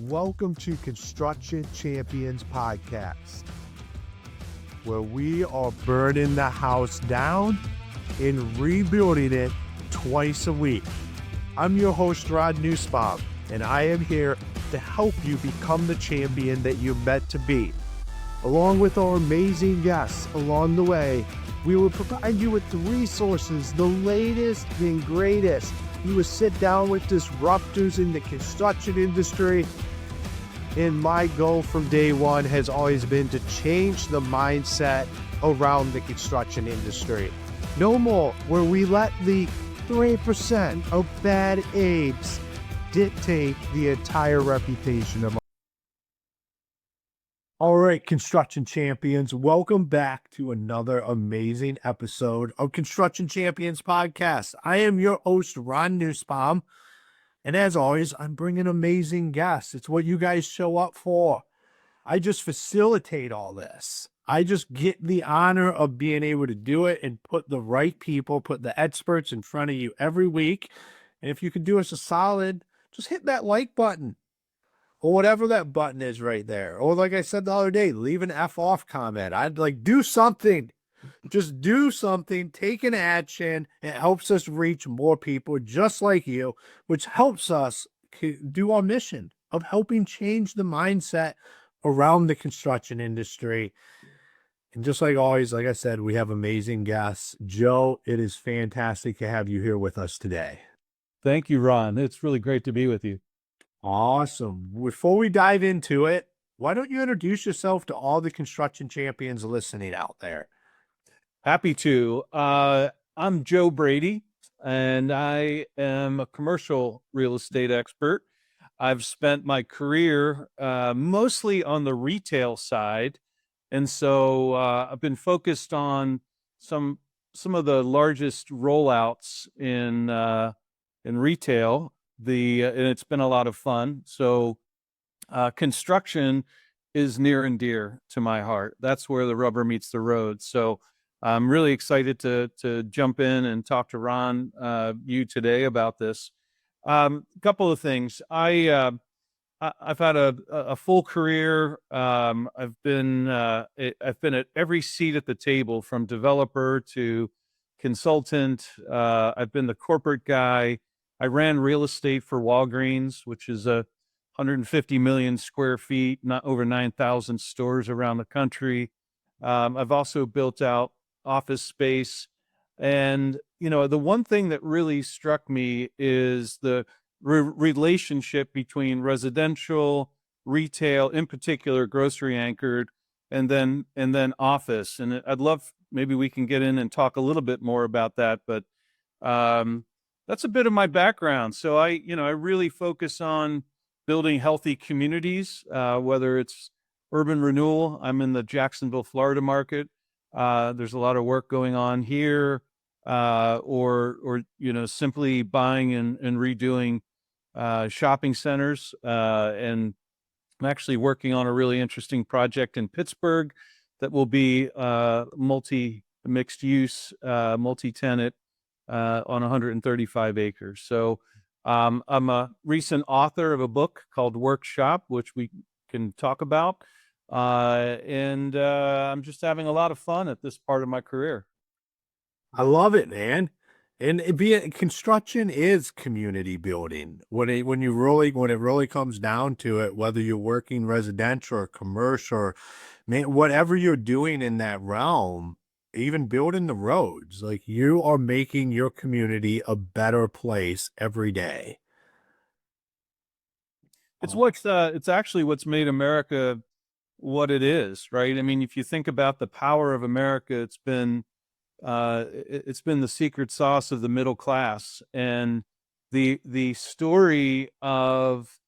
Welcome to Construction Champions Podcast, where we are burning the house down and rebuilding it twice a week. I'm your host, Nussbaum, and I am here to help you become the champion that you're meant to be. Along with our amazing guests along the way, we will provide you with the resources, the latest and greatest. You will sit down with disruptors in the construction industry. And my goal from day one has always been to change the mindset around the construction industry. No more where we let the 3% of bad apes dictate the entire reputation of. All right, construction champions, welcome back to another amazing episode of Construction Champions Podcast. I am your host, Nussbaum. And as always, I'm bringing amazing guests. It's what you guys show up for. I just facilitate all this. I just get the honor of being able to do it and put the right people, put the experts in front of you every week. And if you could do us a solid, just hit that like button or whatever that button is right there. Or like I said the other day, leave an F off comment. I'd like do something. Just do something, take an action. It helps us reach more people just like you, which helps us do our mission of helping change the mindset around the construction industry. And just like always, like I said, we have amazing guests. Joe, it is fantastic to have you here with us today. Thank you, Ron. It's really great to be with you. Awesome. Before we dive into it, why don't you introduce yourself to all the construction champions listening out there? Happy to. I'm Joe Brady, and I am a commercial real estate expert. I've spent my career mostly on the retail side, and so I've been focused on some of the largest rollouts in retail. And it's been a lot of fun. So construction is near and dear to my heart. That's where the rubber meets the road. So I'm really excited to jump in and talk to Ron, you today about this. Couple of things. I've had a full career. I've been at every seat at the table, from developer to consultant. I've been the corporate guy. I ran real estate for Walgreens, which is 150 million square feet, not over 9,000 stores around the country. I've also built out office space. And, the one thing that really struck me is the relationship between residential, retail, in particular, grocery anchored, and then office. And I'd love, maybe we can get in and talk a little bit more about that, but that's a bit of my background. So I really focus on building healthy communities, whether it's urban renewal. I'm in the Jacksonville, Florida market. There's a lot of work going on here, or simply buying and redoing shopping centers. And I'm actually working on a really interesting project in Pittsburgh that will be mixed use, multi-tenant, on 135 acres. So I'm a recent author of a book called Workshop, which we can talk about. And I'm just having a lot of fun at this part of my career. I love it, man. And construction is community building. When it really comes down to it, whether you're working residential or commercial, or whatever you're doing in that realm, even building the roads, like, you are making your community a better place every day. It's actually what's made America what it is, right? I mean, if you think about the power of America, it's been the secret sauce of the middle class, and the story of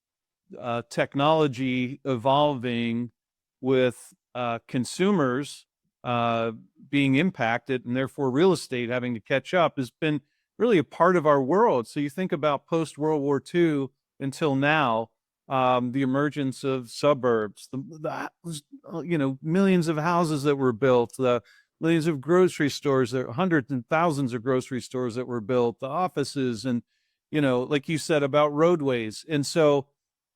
technology evolving with consumers being impacted, and therefore real estate having to catch up, has been really a part of our world. So you think about post-World War II until now, the emergence of suburbs, millions of houses that were built, the millions of grocery stores, there are hundreds and thousands of grocery stores that were built, the offices, and, like you said about roadways. And so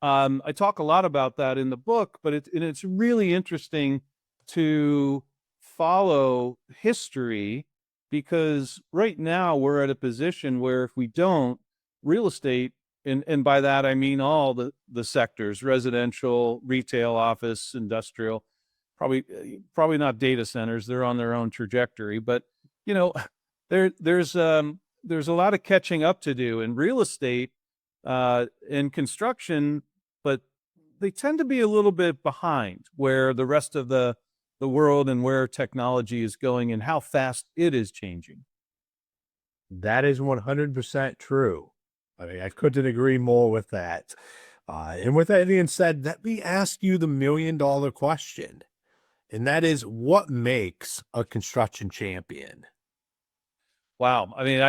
I talk a lot about that in the book, but it's really interesting to follow history, because right now we're at a position where if we don't, real estate, and by that I mean all the sectors, residential, retail, office, industrial, probably not data centers, they're on their own trajectory, but you know, there's a lot of catching up to do in real estate, in construction, but they tend to be a little bit behind where the rest of the world and where technology is going and how fast it is changing. That is 100% true. I mean, I couldn't agree more with that. And with that being said, let me ask you the $1,000,000 question. And that is, what makes a construction champion? Wow. I mean,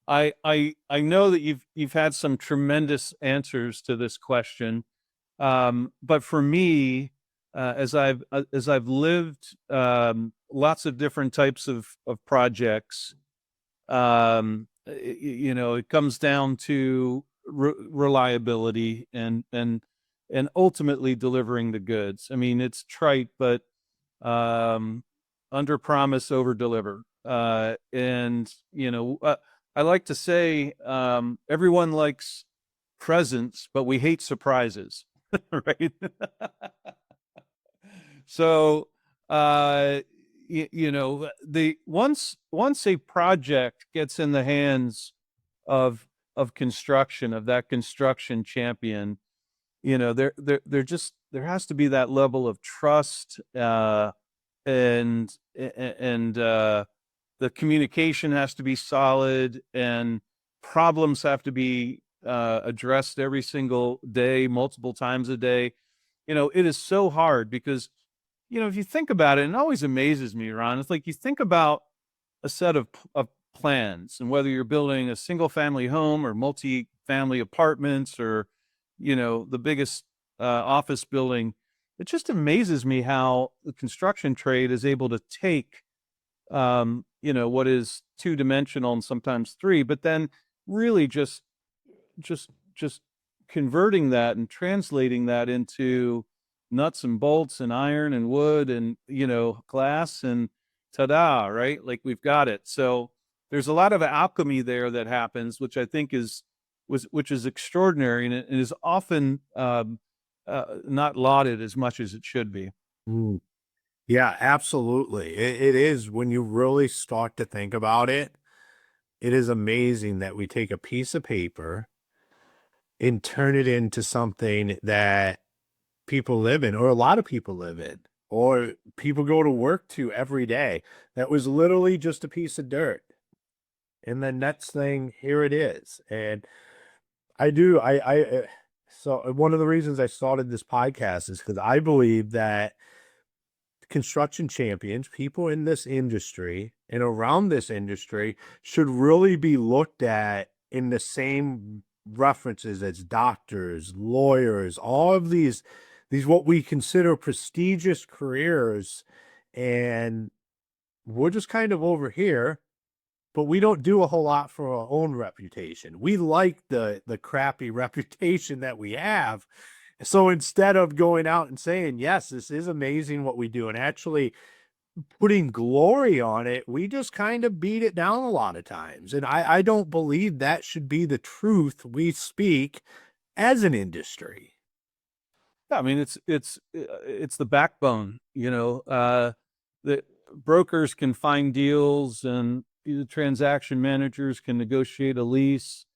I know that you've had some tremendous answers to this question. But for me, as I've lived lots of different types of projects, it comes down to reliability and ultimately delivering the goods. I mean, it's trite, but um, under promise, over deliver. And I like to say, everyone likes presents, but we hate surprises, right? So, the once a project gets in the hands of of that construction champion, there has to be that level of trust, and the communication has to be solid, and problems have to be addressed every single day, multiple times a day. It is so hard because, if you think about it, it always amazes me, Ron. It's like you think about a set of plans, and whether you're building a single family home or multi-family apartments, or, the biggest office building, it just amazes me how the construction trade is able to take, what is two-dimensional and sometimes three, but then really just converting that and translating that into nuts and bolts and iron and wood and, glass, and ta-da, right? Like, we've got it. So there's a lot of alchemy there that happens, which I think which is extraordinary, and it is often not lauded as much as it should be. Mm, yeah, absolutely. It is when you really start to think about it. It is amazing that we take a piece of paper and turn it into something that people live in, or a lot of people live in, or people go to work to every day. That was literally just a piece of dirt. And the next thing, here it is. And so one of the reasons I started this podcast is because I believe that construction champions, people in this industry and around this industry, should really be looked at in the same references as doctors, lawyers, all of these what we consider prestigious careers. And we're just kind of over here, but we don't do a whole lot for our own reputation. We like the crappy reputation that we have. So instead of going out and saying, yes, this is amazing what we do, and actually putting glory on it, we just kind of beat it down a lot of times. And I don't believe that should be the truth we speak as an industry. Yeah, I mean, it's the backbone, that brokers can find deals, and the transaction managers can negotiate a lease.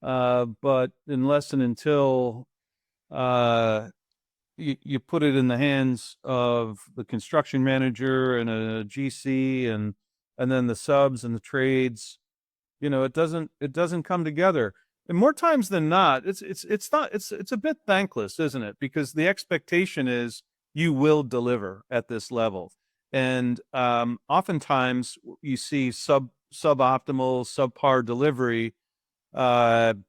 But unless and until uh, you put it in the hands of the construction manager and a GC, and then the subs and the trades, it doesn't come together. And more times than not, it's a bit thankless, isn't it? Because the expectation is you will deliver at this level. And oftentimes you see suboptimal, subpar delivery, and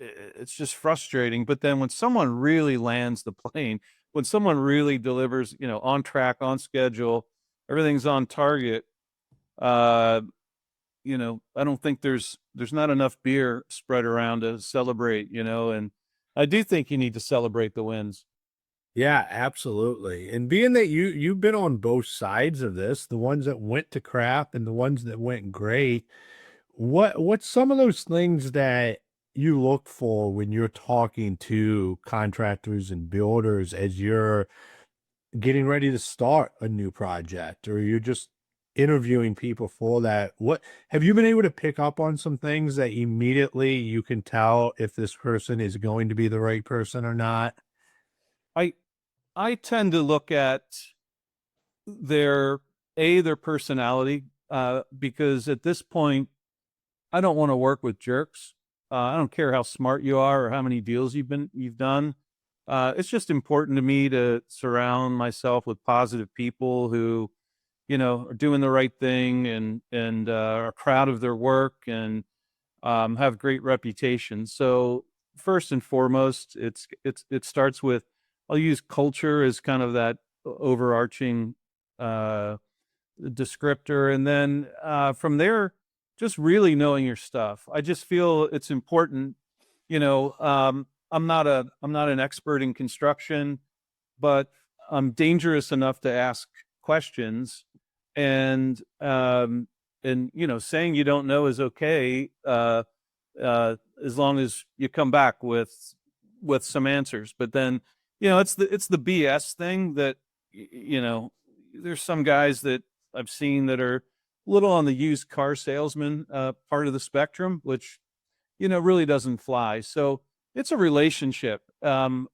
it's just frustrating. But then when someone really lands the plane, when someone really delivers, on track, on schedule, everything's on target, uh, I don't think there's not enough beer spread around to celebrate, and I do think you need to celebrate the wins. Yeah, absolutely. And being that you've been on both sides of this, the ones that went to crap and the ones that went great, what's some of those things that you look for when you're talking to contractors and builders as you're getting ready to start a new project or you're just interviewing people for that? What have you been able to pick up on some things that immediately you can tell if this person is going to be the right person or not? I I tend to look at their personality, because at this point, I don't want to work with jerks. I don't care how smart you are or how many deals you've done. It's just important to me to surround myself with positive people who, are doing the right thing and are proud of their work and have great reputation. So first and foremost, it starts with, I'll use culture as kind of that overarching uh, descriptor, and then from there, just really knowing your stuff. I just feel it's important. I'm not an expert in construction, but I'm dangerous enough to ask questions, and saying you don't know is okay, as long as you come back with some answers. But then, it's the BS thing that there's some guys that I've seen that are a little on the used car salesman part of the spectrum, which really doesn't fly. So it's a relationship. And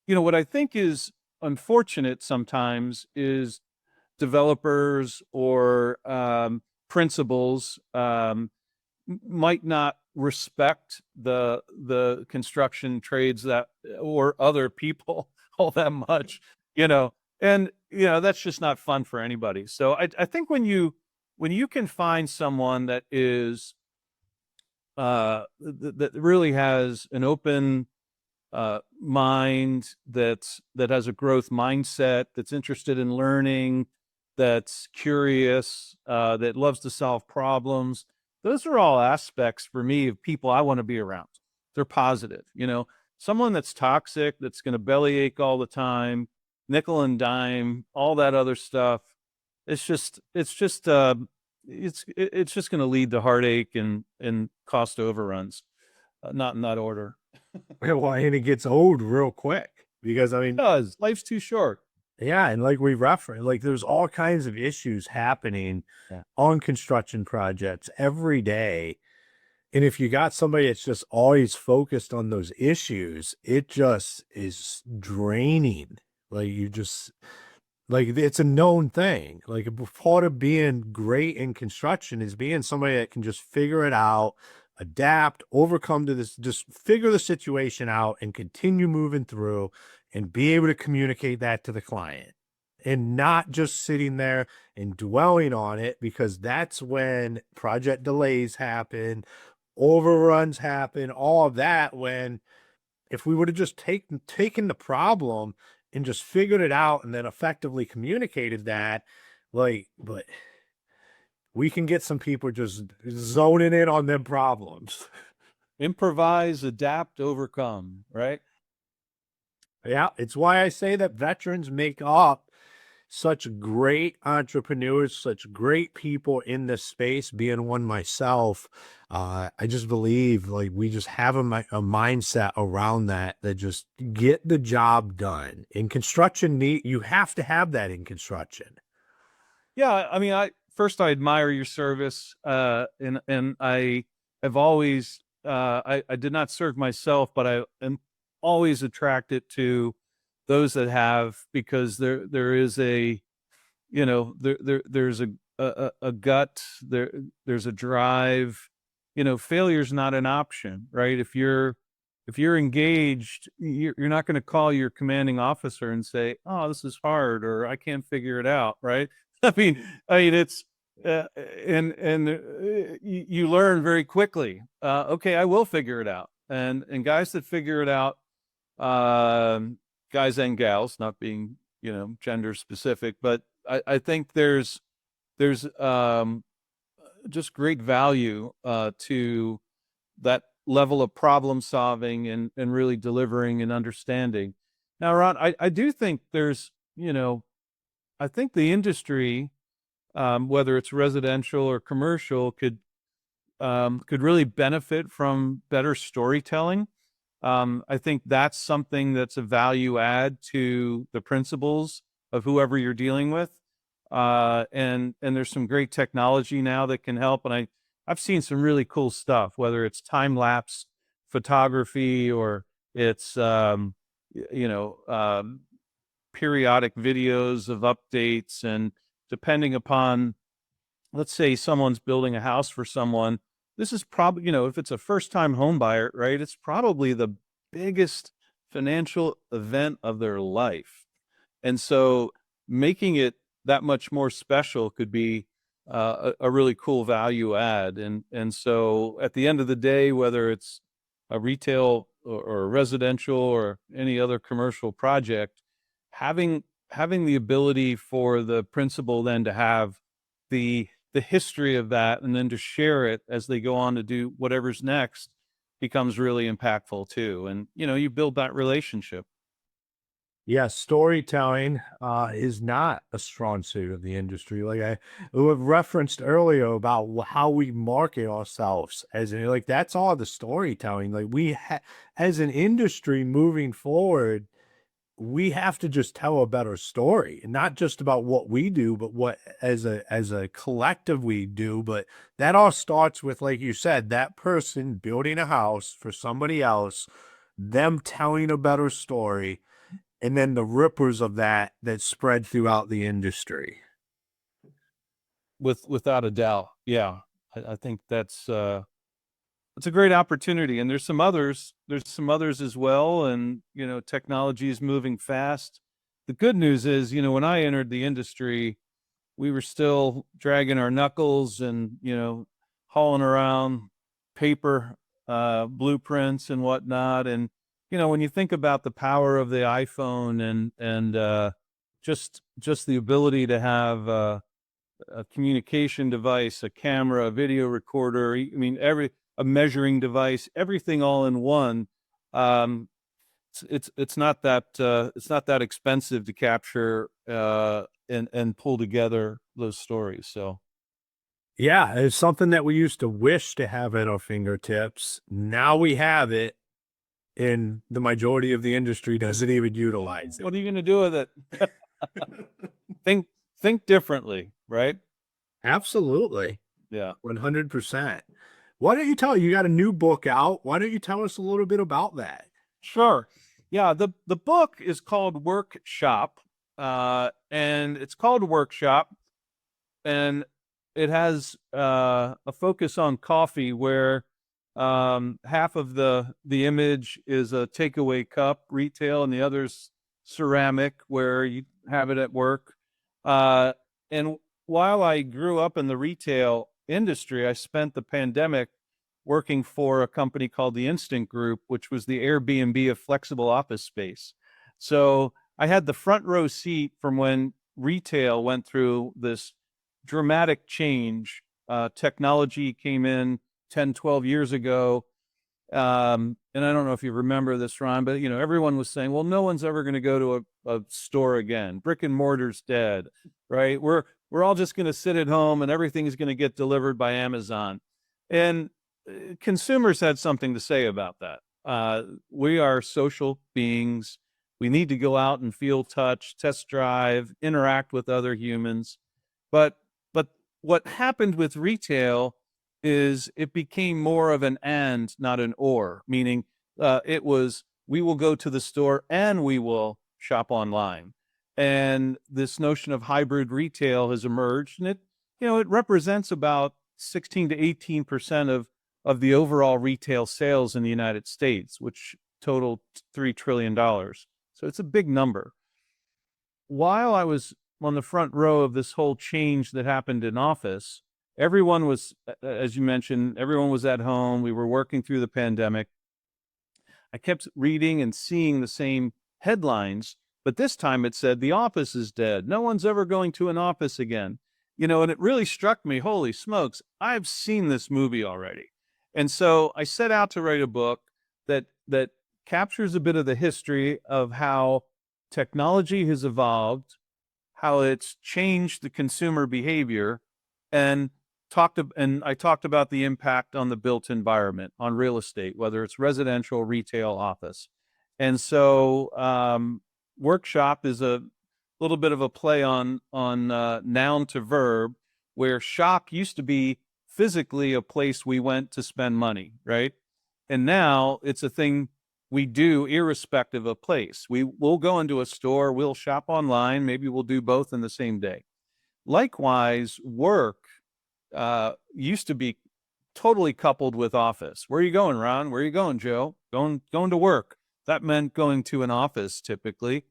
what I think is unfortunate sometimes is developers or principals might not respect the construction trades that or other people all that much, and that's just not fun for anybody. So I think when you can find someone that is that really has an open mind, that has a growth mindset, that's interested in learning, that's curious, that loves to solve problems. Those are all aspects for me of people I want to be around. They're positive. Someone that's toxic, that's going to bellyache all the time, nickel and dime, all that other stuff. It's just going to lead to heartache and cost overruns. Not in that order. Well, and it gets old real quick because I mean, Does. Life's too short. yeah, and like we referenced, like there's all kinds of issues happening Yeah. on construction projects every day. And if you got somebody that's just always focused on those issues, it just is draining. Like you just like it's a known thing. Like a part of being great in construction is being somebody that can just figure it out, adapt, overcome to this, just figure the situation out and continue moving through and be able to communicate that to the client and not just sitting there and dwelling on it because that's when project delays happen, overruns happen, all of that. When if we would have just taken the problem and just figured it out and then effectively communicated that, but we can get some people just zoning in on them problems. Improvise, adapt, overcome, right? Yeah, it's why I say that veterans make up such great entrepreneurs, such great people in this space. Being one myself, I just believe like we just have a mindset around that just get the job done. In construction, you have to have that in construction. Yeah, I mean, I admire your service, and I have always, I did not serve myself, but I am always attracted to those that have, because there is a, there's a gut, there's a drive. Failure's not an option, right? If you're engaged, you're not going to call your commanding officer and say, "Oh, this is hard," or "I can't figure it out," right? I mean, it's and you learn very quickly. Okay, I will figure it out, and guys that figure it out, um, guys and gals, not being gender specific, but I think there's just great value to that level of problem solving and really delivering and understanding. Now, Ron, I do think there's, I think the industry, whether it's residential or commercial, could really benefit from better storytelling. I think that's something that's a value add to the principals of whoever you're dealing with. And there's some great technology now that can help. And I've seen some really cool stuff, whether it's time lapse photography or it's periodic videos of updates. And depending upon, let's say someone's building a house for someone, this is probably, if it's a first time home buyer, right? It's probably the biggest financial event of their life. And so making it that much more special could be a really cool value add. And so at the end of the day, whether it's a retail or a residential or any other commercial project, having the ability for the principal then to have the history of that and then to share it as they go on to do whatever's next becomes really impactful too. And, you build that relationship. Yeah, storytelling is not a strong suit of the industry. Like I have referenced earlier about how we market ourselves as in, like that's all the storytelling. Like as an industry moving forward, we have to just tell a better story, and not just about what we do, but what as a collective we do. But that all starts with, like you said, that person building a house for somebody else, them telling a better story, and then the rippers of that spread throughout the industry. Without a doubt. Yeah. I think that's a great opportunity. And there's some others as well. And, technology is moving fast. The good news is, when I entered the industry, we were still dragging our knuckles and, hauling around paper blueprints and whatnot. And, when you think about the power of the iPhone and just the ability to have a communication device, a camera, a video recorder, I mean, a measuring device, everything all in one. It's not that expensive to capture and pull together those stories. So Yeah, it's something that we used to wish to have at our fingertips. Now we have it, and the majority of the industry doesn't even utilize it. what are you going to do with it? think differently, right? Absolutely. Yeah. 100%. Why don't you got a new book out? Why don't you tell us a little bit about that? Sure. Yeah, the book is called Workshop, and it's called Workshop, and it has a focus on coffee where half of the image is a takeaway cup retail and the other's ceramic where you have it at work. And while I grew up in the retail industry, I spent the pandemic working for a company called the Instant Group, which was the Airbnb of flexible office space. So I had the front row seat from when retail went through this dramatic change. Technology came in 10, 12 years ago. And I don't know if you remember this, Ron, but everyone was saying, well, no one's ever going to go to a store again. Brick and mortar's dead, right? We're all just going to sit at home and everything is going to get delivered by Amazon. And consumers had something to say about that. We are social beings. We need to go out and feel touch, test drive, interact with other humans. But what happened with retail is it became more of an and, not an or, meaning it was, we will go to the store and we will shop online. And this notion of hybrid retail has emerged, and it represents about 16 to 18% of the overall retail sales in the United States, which totaled $3 trillion. So it's a big number. While I was on the front row of this whole change that happened in office, everyone was, as you mentioned, everyone was at home. We were working through the pandemic. I kept reading and seeing the same headlines, but this time it said, the office is dead. No one's ever going to an office again. And it really struck me, holy smokes, I've seen this movie already. And so I set out to write a book that captures a bit of the history of how technology has evolved, how it's changed the consumer behavior, and I talked about the impact on the built environment, on real estate, whether it's residential, retail, office. And so workshop is a little bit of a play on noun to verb, where shop used to be physically a place we went to spend money, right? And now it's a thing we do irrespective of place. Will go into a store, we'll shop online, maybe we'll do both in the same day. Likewise, work used to be totally coupled with office. Where are you going, Ron? Where are you going, Joe? Going to work. That meant going to an office typically.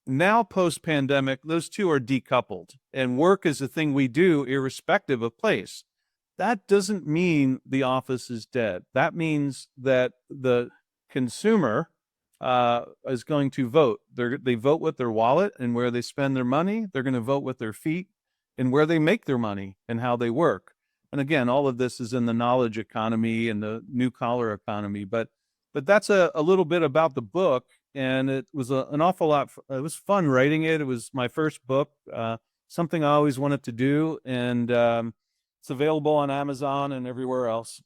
Now, post pandemic, those two are decoupled, and work is a thing we do irrespective of place. That doesn't mean the office is dead. That means that the consumer is going to vote. They vote with their wallet and where they spend their money. They're going to vote with their feet and where they make their money and how they work. And again, all of this is in the knowledge economy and the new collar economy. But that's a little bit about the book, and it was an awful lot. It was fun writing it. It was my first book, something I always wanted to do, and it's available on Amazon and everywhere else.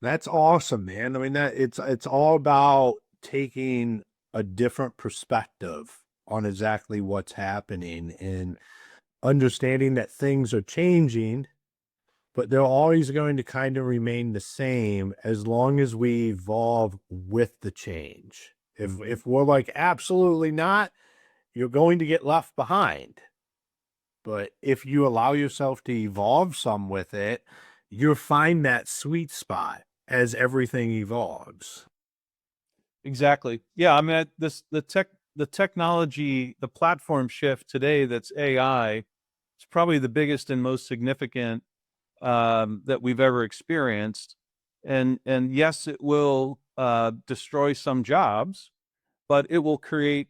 That's awesome, man. I mean, that it's all about taking a different perspective on exactly what's happening and understanding that things are changing, but they're always going to kind of remain the same as long as we evolve with the change. If we're like absolutely not, you're going to get left behind. But if you allow yourself to evolve some with it, you'll find that sweet spot as everything evolves. Exactly. Yeah. I mean, the technology, the platform shift today that's AI, it's probably the biggest and most significant that we've ever experienced. And yes, it will destroy some jobs, but it will create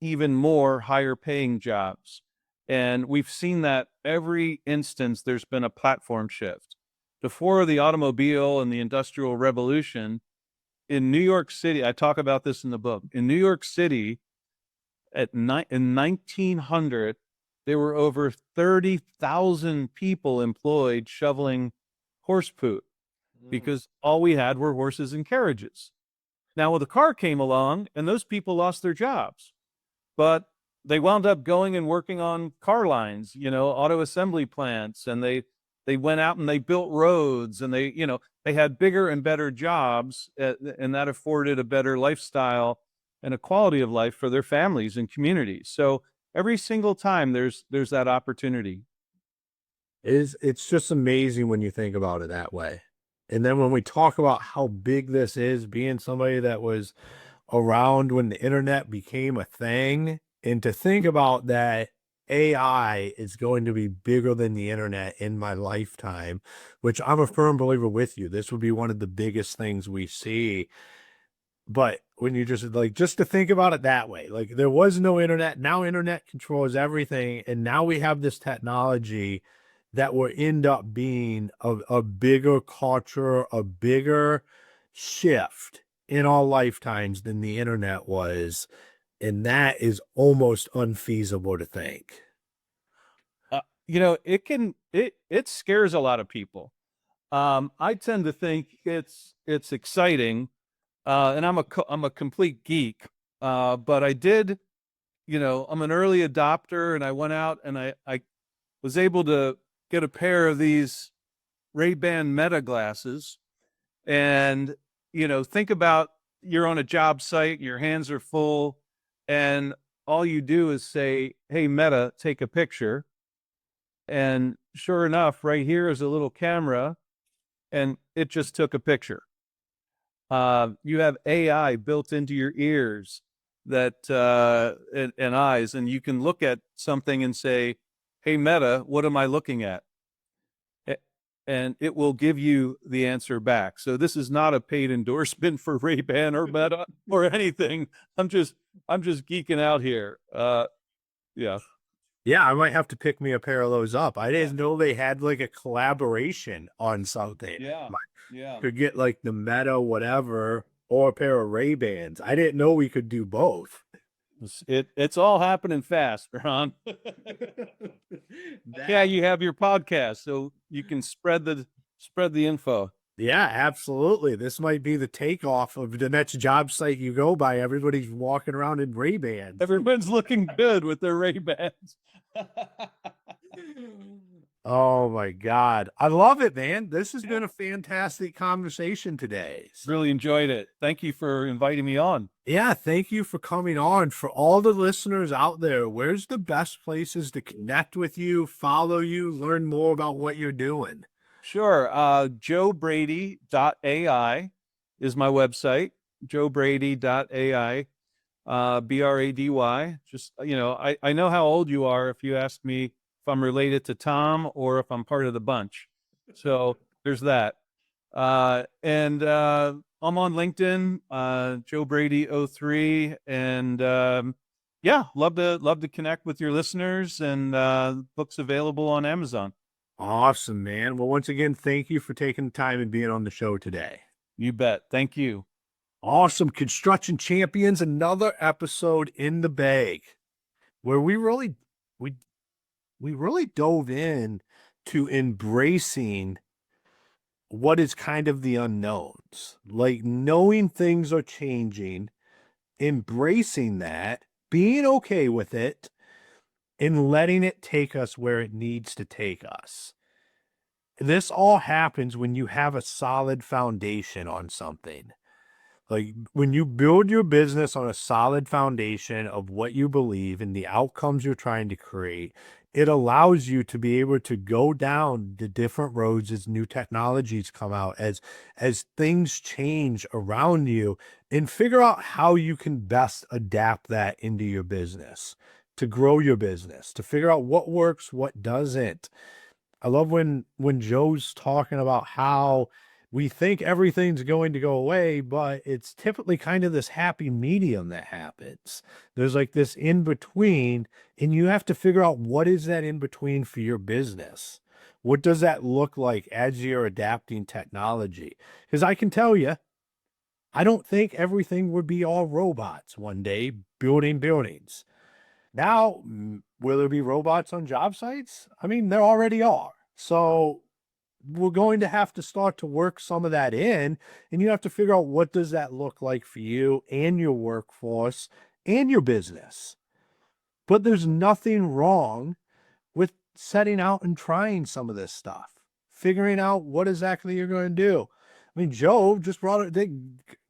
even more higher paying jobs. And we've seen that every instance there's been a platform shift. Before the automobile and the industrial revolution, in New York City, I talk about this in the book. In New York City, in 1900, there were over 30,000 people employed shoveling horse poop because all we had were horses and carriages. Now, well, the car came along and those people lost their jobs, but they wound up going and working on car lines, auto assembly plants, and they went out and they built roads, and they had bigger and better jobs, and that afforded a better lifestyle and a quality of life for their families and communities. So every single time there's that opportunity. It's just amazing when you think about it that way. And then when we talk about how big this is, being somebody that was around when the internet became a thing, and to think about that AI is going to be bigger than the internet in my lifetime, which I'm a firm believer with you. This would be one of the biggest things we see. But when you just to think about it that way, like there was no internet, now internet controls everything, and now we have this technology that will end up being a bigger culture, a bigger shift in our lifetimes than the internet was. And that is almost unfeasible to think. It scares a lot of people. I tend to think it's exciting, and I'm a complete geek. But I'm an early adopter, and I went out and I was able to get a pair of these Ray-Ban Meta glasses, and think about, you're on a job site, your hands are full, and all you do is say, "Hey Meta, take a picture." And sure enough, right here is a little camera, and it just took a picture. You have AI built into your ears and eyes, and you can look at something and say, "Hey Meta, what am I looking at?" And it will give you the answer back. So this is not a paid endorsement for Ray-Ban or Meta or anything. I'm just geeking out here. Yeah. Yeah, I might have to pick me a pair of those up. I didn't know they had like a collaboration on something. Yeah. I Yeah. could get like the Meta whatever or a pair of Ray-Bans. I didn't know we could do both. It's all happening fast, Ron. Yeah, That you have your podcast, so you can spread the info. Yeah, absolutely. This might be the takeoff of the next job site you go by. Everybody's walking around in Ray-Bans. Everyone's looking good with their Ray-Bans. Oh my God. I love it, man. This has been a fantastic conversation today. Really enjoyed it. Thank you for inviting me on. Yeah, thank you for coming on. For all the listeners out there, where's the best places to connect with you, follow you, learn more about what you're doing? Sure. JoeBrady.ai is my website. JoeBrady.ai. Brady. Just, I know how old you are if you ask me if I'm related to Tom or if I'm part of the bunch. So there's that. And I'm on LinkedIn, Joe Brady 03. And yeah, love to connect with your listeners, and books available on Amazon. Awesome, man. Well, once again, thank you for taking the time and being on the show today. You bet. Thank you. Awesome. Construction Champions, another episode in the bag where we we really dove in to embracing what is kind of the unknowns, like knowing things are changing, embracing that, being okay with it, and letting it take us where it needs to take us. This all happens when you have a solid foundation on something. Like when you build your business on a solid foundation of what you believe and the outcomes you're trying to create, it allows you to be able to go down the different roads as new technologies come out, as things change around you, and figure out how you can best adapt that into your business to grow your business, to figure out what works, what doesn't. I love when Joe's talking about how we think everything's going to go away, but it's typically kind of this happy medium that happens. There's like this in between, and you have to figure out what is that in between for your business. What does that look like as you're adapting technology? Because I can tell you, I don't think everything would be all robots one day building buildings. Now, will there be robots on job sites? I mean, there already are. So we're going to have to start to work some of that in, and you have to figure out what does that look like for you and your workforce and your business. But there's nothing wrong with setting out and trying some of this stuff, figuring out what exactly you're going to do. I mean, Joe just brought it.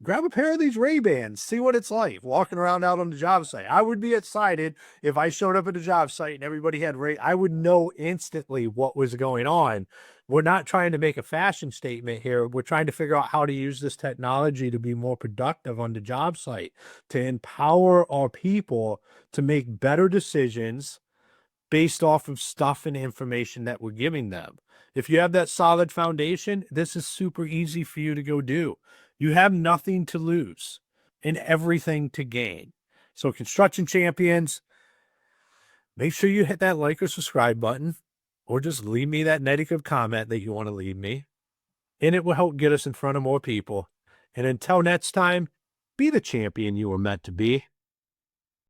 Grab a pair of these Ray-Bans, see what it's like walking around out on the job site. I would be excited if I showed up at the job site and everybody had Ray. I would know instantly what was going on. We're not trying to make a fashion statement here. We're trying to figure out how to use this technology to be more productive on the job site, to empower our people to make better decisions based off of stuff and information that we're giving them. If you have that solid foundation, this is super easy for you to go do. You have nothing to lose and everything to gain. So, Construction Champions, make sure you hit that like or subscribe button, or just leave me that negative comment that you want to leave me, and it will help get us in front of more people. And until next time, be the champion you were meant to be.